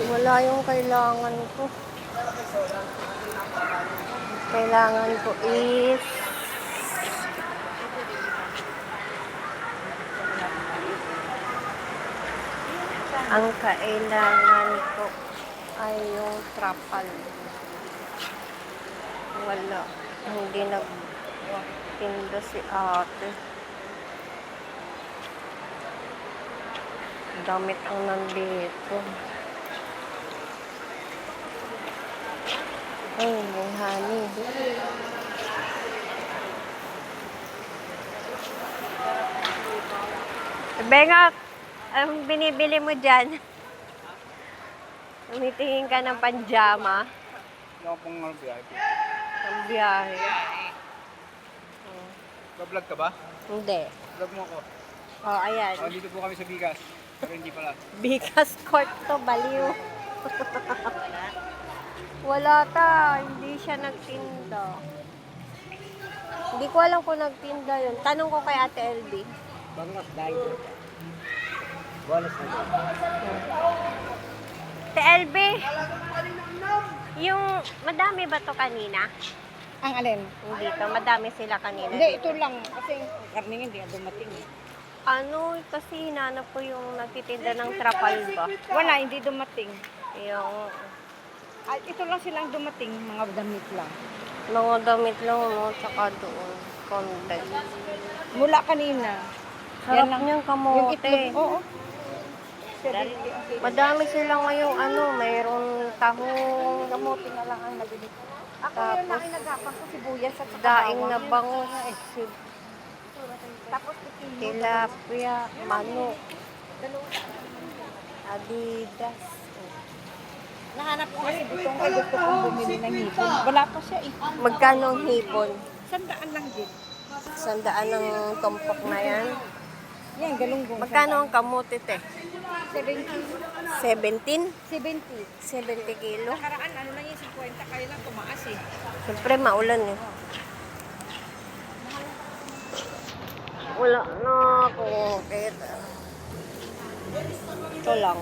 Wala yung kailangan ko. Kailangan ko is ang kailangan ko ay yung trapal. Wala. Hindi nagtinda si ate. Damit ang nandito. Ay, may honey. Bengak, anong binibili mo dyan? Tumitingin ka ng panjama. Hindi ako pang biyahe. Ang biyahe. Ba-vlog ka ba? Hindi. Vlog mo ako. Oh, ayan. Dito po kami sa Bigas. Pero hindi pala. Bigas court to, baliw. Wala ta, hindi siya nagtinda. Hindi ko alam kung nagtinda yun. Tanong ko kay Ate LB. Bangas dahil. Walas na dito. Ate LB, yung madami ba to kanina? Ang alin? Hindi to, madami sila kanina. Hindi, ito lang. Kasi karning hindi dumating. Ano, kasi hinanap ko yung nagtitinda ng trapal ba? Wala, hindi dumating. Yung Ay, ito lang silang dumating, mga damit lang. mga damit lang, no? Tsaka doon, konti. Mula kanina. Sarap lang. niyang Yung kamote. itlog, oo. Madami sila ngayong ano, mayroong tahong Kamote na lang ang nabili. Ako Tapos, yun na inagapang ko sibuyas at saka daing na bawang. bangus, Tapos pipino. tilapia, manok, Adidas. Nahanap ko kasi butong ay gusto kong bumili ng hipon. Wala pa siya eh. Magkano ang hipon? 100 lang din. 100 ang tumpok na yan. Yan, galunggong. Magkano ang kamote, te? 70. 17? 70. 70 kilo? Nakaraan, ano lang yung 50, kaya lang tumaas eh. Siyempre, maulan eh. Wala na akong kita. Ito lang.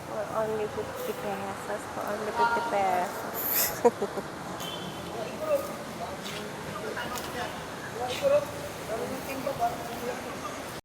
For only 50 pesos. For only 50 pesos.